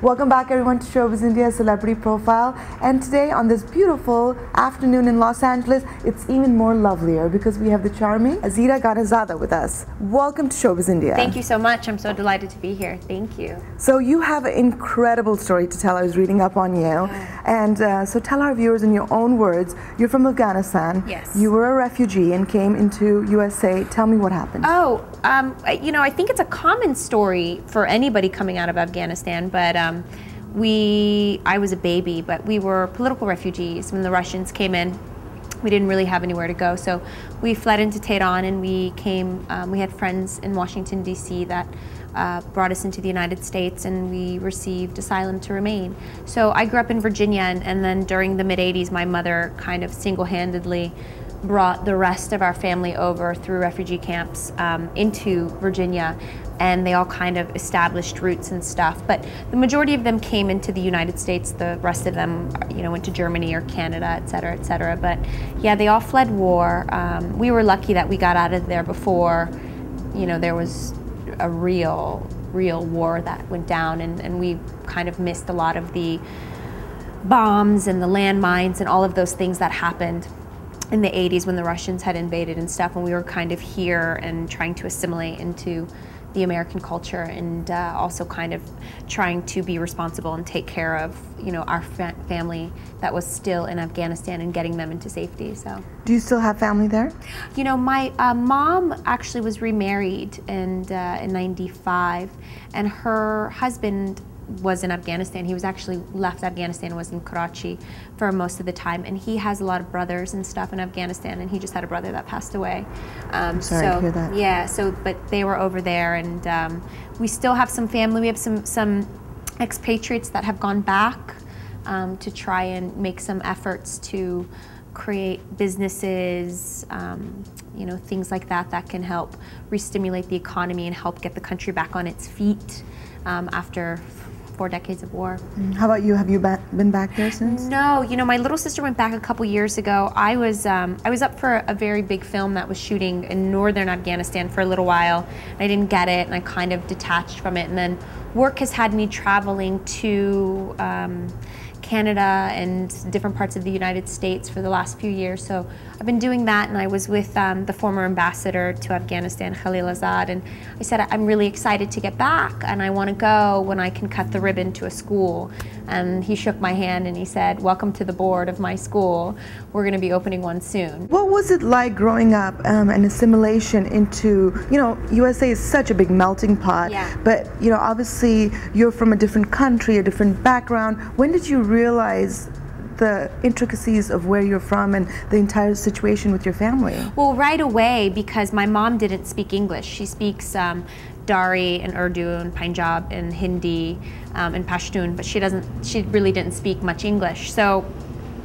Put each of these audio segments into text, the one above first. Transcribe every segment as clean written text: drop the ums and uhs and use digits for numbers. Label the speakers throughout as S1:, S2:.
S1: Welcome back everyone to Showbiz India Celebrity Profile, and today on this beautiful afternoon in Los Angeles, it's even more lovelier because we have the charming Azita Ghanizada with us. Welcome to Showbiz India.
S2: Thank you so much. I'm so delighted to be here. Thank you.
S1: So you have an incredible story to tell. I was reading up on you, and so tell our viewers in your own words. You're from Afghanistan.
S2: Yes.
S1: You were a refugee and came into USA. Tell me what happened.
S2: Oh, you know, I think it's a common story for anybody coming out of Afghanistan, but I was a baby, but we were political refugees when the Russians came in. We didn't really have anywhere to go, so we fled into Tehran, and we came. We had friends in Washington, D.C. that brought us into the United States, and we received asylum to remain. So I grew up in Virginia, and then during the mid-'80s, my mother kind of single-handedly brought the rest of our family over through refugee camps into Virginia, and they all kind of established roots and stuff. But the majority of them came into the United States. The rest of them, you know, went to Germany or Canada, et cetera, et cetera. But yeah, they all fled war. We were lucky that we got out of there before, you know, there was a real war that went down, and we kind of missed a lot of the bombs and the landmines and all of those things that happened in the 80s when the Russians had invaded and stuff, and we were kind of here and trying to assimilate into the American culture, and also kind of trying to be responsible and take care of, you know, our family that was still in Afghanistan and getting them into safety. So,
S1: do you still have family there?
S2: You know, my mom actually was remarried in '95, and her husband was in Afghanistan. He was actually left Afghanistan, was in Karachi for most of the time, and he has a lot of brothers and stuff in Afghanistan, and he just had a brother that passed away.
S1: Sorry to hear that.
S2: Yeah, so, but they were over there, and we still have some family. We have some expatriates that have gone back to try and make some efforts to create businesses, you know, things like that that can help re-stimulate the economy and help get the country back on its feet after 4 decades of war.
S1: How about you? Have you been back there since?
S2: No, you know, my little sister went back a couple years ago. I was up for a very big film that was shooting in northern Afghanistan for a little while. I didn't get it, and I kind of detached from it. And then work has had me traveling to Canada and different parts of the United States for the last few years. So I've been doing that, and I was with the former ambassador to Afghanistan, Khalil Azad, and I said, I'm really excited to get back, and I want to go when I can cut the ribbon to a school. And he shook my hand and he said, welcome to the board of my school. We're going to be opening one soon.
S1: What was it like growing up and assimilation into, you know, USA is such a big melting pot, but, you know, obviously you're from a different country, a different background. When did you realize the intricacies of where you're from and the entire situation with your family? Well,
S2: right away, because my mom didn't speak English. She speaks Dari and Urdu and Punjab and Hindi and Pashtun, but she really didn't speak much English. So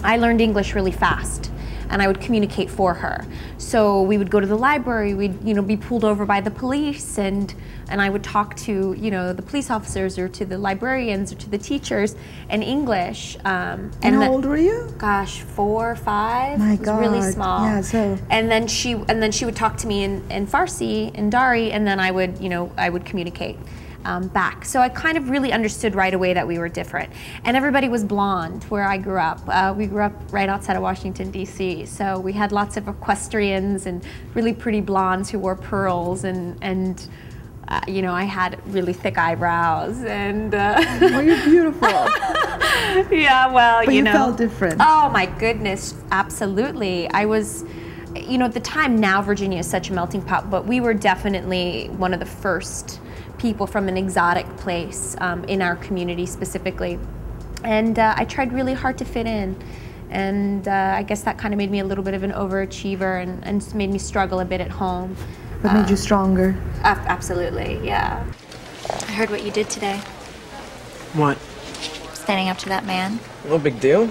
S2: I learned English really fast, and I would communicate for her. So we would go to the library, we'd, you know, be pulled over by the police, and I would talk to, you know, the police officers or to the librarians or to the teachers in English.
S1: And how old were you?
S2: Gosh, 4 or 5.
S1: My
S2: it was
S1: God.
S2: really small.
S1: Yeah, so.
S2: And then she would talk to me in Farsi, in Dari, and then I would, you know, I would communicate back. So I kind of really understood right away that we were different. And everybody was blonde where I grew up. We grew up right outside of Washington, D.C. So we had lots of equestrians and really pretty blondes who wore pearls, and you know, I had really thick eyebrows, and
S1: well, you're beautiful.
S2: Yeah, well,
S1: but
S2: you know.
S1: felt different.
S2: Oh my goodness, absolutely. I was, you know, at the time, now Virginia is such a melting pot, but we were definitely one of the first people from an exotic place in our community specifically. And I tried really hard to fit in. And I guess that kind of made me a little bit of an overachiever, and made me struggle a bit at home.
S1: But made you stronger.
S2: Absolutely, yeah.
S3: I heard what you did today.
S4: What?
S3: Standing up to that man.
S4: No big deal.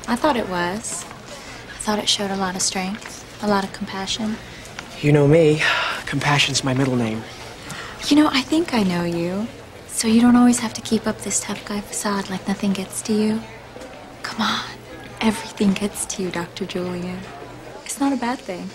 S3: I thought it was. I thought it showed a lot of strength, a lot of compassion.
S4: You know me. Compassion's my middle name.
S3: You know, I think I know you. So you don't always have to keep up this tough guy facade like nothing gets to you. Come on. Everything gets to you, Dr. Julian. It's not a bad thing.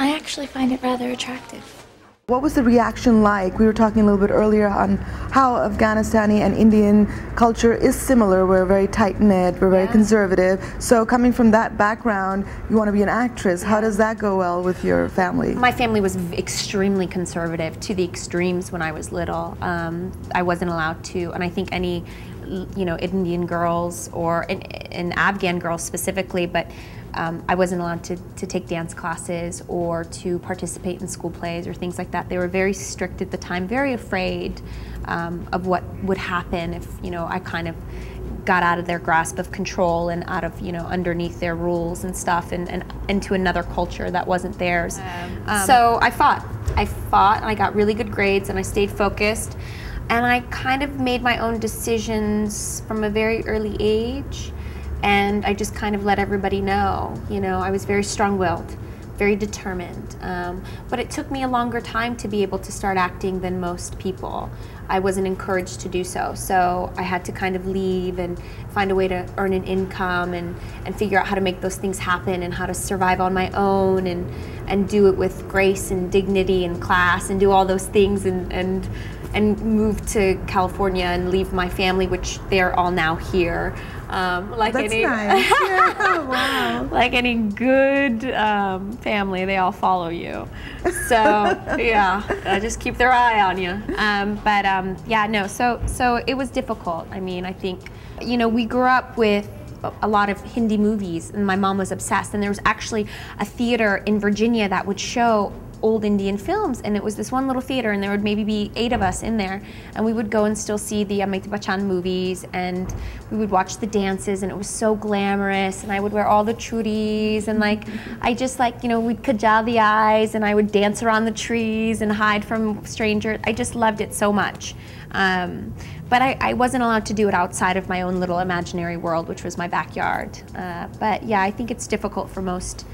S3: I actually find it rather attractive.
S1: What was the reaction like? We were talking a little bit earlier on how Afghanistani and Indian culture is similar. We're very tight-knit, we're very conservative. So coming from that background, you want to be an actress. How does that go well with your family?
S2: My family was extremely conservative, to the extremes when I was little. I wasn't allowed to, and I think any, Indian girls or an Afghan girls specifically, but I wasn't allowed to take dance classes or to participate in school plays or things like that. They were very strict at the time, very afraid of what would happen if, I kind of got out of their grasp of control and out of, underneath their rules and stuff and into another culture that wasn't theirs. So I fought and I got really good grades and I stayed focused. And I kind of made my own decisions from a very early age. And I just kind of let everybody know, I was very strong-willed, very determined. But it took me a longer time to be able to start acting than most people. I wasn't encouraged to do so. So I had to kind of leave and find a way to earn an income and figure out how to make those things happen and how to survive on my own and do it with grace and dignity and class and do all those things and move to California and leave my family, which they're all now here. Like
S1: That's
S2: any,
S1: nice. Yeah, wow.
S2: Like any good family, they all follow you. So yeah, just keep their eye on you. So it was difficult. I mean, I think, we grew up with a lot of Hindi movies, and my mom was obsessed. And there was actually a theater in Virginia that would show old Indian films, and it was this one little theater, and there would maybe be 8 of us in there, and we would go and still see the Pt.1 movies, and we would watch the dances, and it was so glamorous, and I would wear all the churis, and I just we'd kajal the eyes, and I would dance around the trees and hide from strangers. I just loved it so much. But I wasn't allowed to do it outside of my own little imaginary world, which was my backyard. But yeah, I think it's difficult for most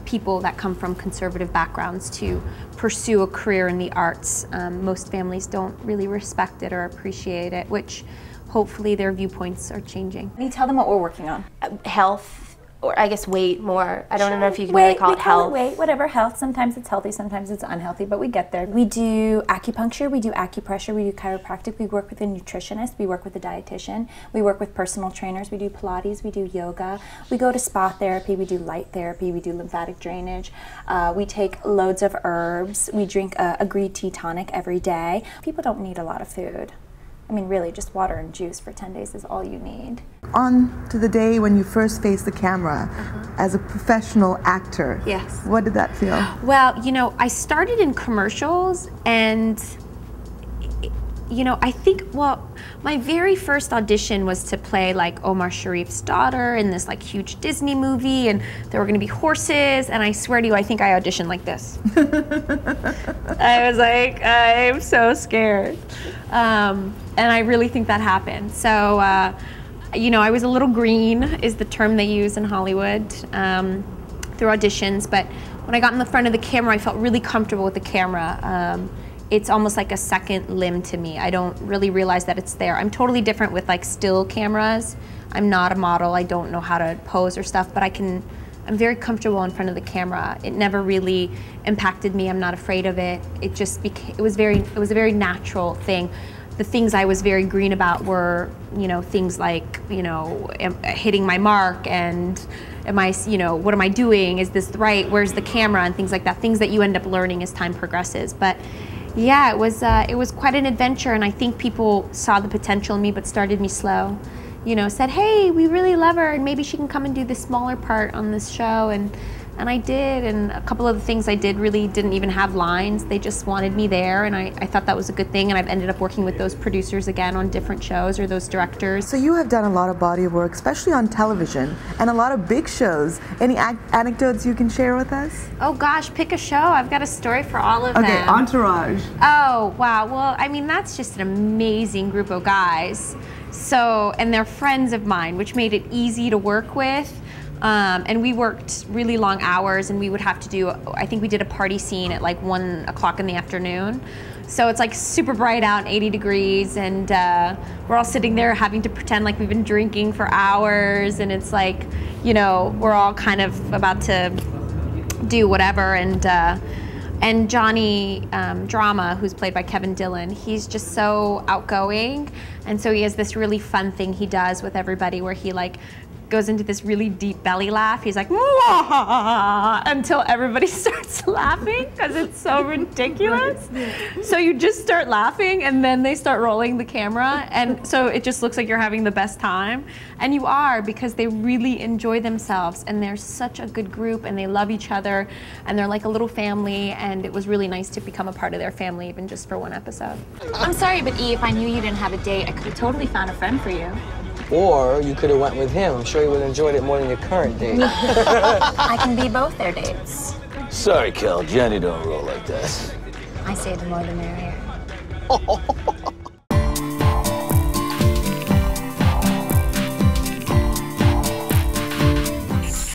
S2: people that come from conservative backgrounds to pursue a career in the arts. Most families don't really respect it or appreciate it, which hopefully their viewpoints are changing.
S5: Can you tell them what we're working on?
S6: Health, or I guess weight more. I don't know if you can really call it health.
S5: Weight, whatever, health. Sometimes it's healthy, sometimes it's unhealthy, but we get there. We do acupuncture, we do acupressure, we do chiropractic, we work with a nutritionist, we work with a dietitian, we work with personal trainers, we do Pilates, we do yoga, we go to spa therapy, we do light therapy, we do lymphatic drainage, we take loads of herbs, we drink a green tea tonic every day. People don't need a lot of food. I mean, really, just water and juice for 10 days is all you need.
S1: On to the day when you first faced the camera as a professional actor.
S2: Yes.
S1: What did that feel?
S2: Well, I started in commercials, and I think, my very first audition was to play like Omar Sharif's daughter in this huge Disney movie, and there were going to be horses, and I swear to you, I think I auditioned like this. I was like, I'm so scared. And I really think that happened. So, I was a little green is the term they use in Hollywood through auditions, but when I got in the front of the camera, I felt really comfortable with the camera. It's almost like a second limb to me. I don't really realize that it's there. I'm totally different with still cameras. I'm not a model. I don't know how to pose or stuff, but I'm very comfortable in front of the camera. It never really impacted me. I'm not afraid of it. It just it was a very natural thing. The things I was very green about were, things like, hitting my mark and what am I doing? Is this right? Where's the camera? And things like that. Things that you end up learning as time progresses. But yeah, it was quite an adventure, and I think people saw the potential in me but started me slow. Said, hey, we really love her, and maybe she can come and do the smaller part on this show, and I did, and a couple of the things I did really didn't even have lines. They just wanted me there, and I thought that was a good thing, and I've ended up working with those producers again on different shows, or those directors.
S1: So you have done a lot of body of work, especially on television, and a lot of big shows. Any anecdotes you can share with us?
S2: Oh gosh, pick a show. I've got a story for all of them.
S1: Okay, Entourage.
S2: Oh, wow. Well, I mean, that's just an amazing group of guys. So, and they're friends of mine, which made it easy to work with. And we worked really long hours, and we would have to do, I think we did a party scene at 1 o'clock in the afternoon. So it's super bright out, 80 degrees, and we're all sitting there having to pretend like we've been drinking for hours, and it's we're all kind of about to do whatever, and And Johnny Drama, who's played by Kevin Dillon, he's just so outgoing, and so he has this really fun thing he does with everybody where he like goes into this really deep belly laugh. He's like, "Mwah!" until everybody starts laughing because it's so ridiculous. So you just start laughing and then they start rolling the camera, and so it just looks like you're having the best time. And you are, because they really enjoy themselves and they're such a good group and they love each other and they're like a little family, and it was really nice to become a part of their family even just for one episode.
S3: I'm sorry, but E, if I knew you didn't have a date, I could have totally found a friend for you.
S4: Or you could have went with him. I'm sure he would have enjoyed it more than your current date.
S3: I can be both their dates.
S7: Sorry, Kel. Jenny don't roll like that.
S3: I say the more the merrier.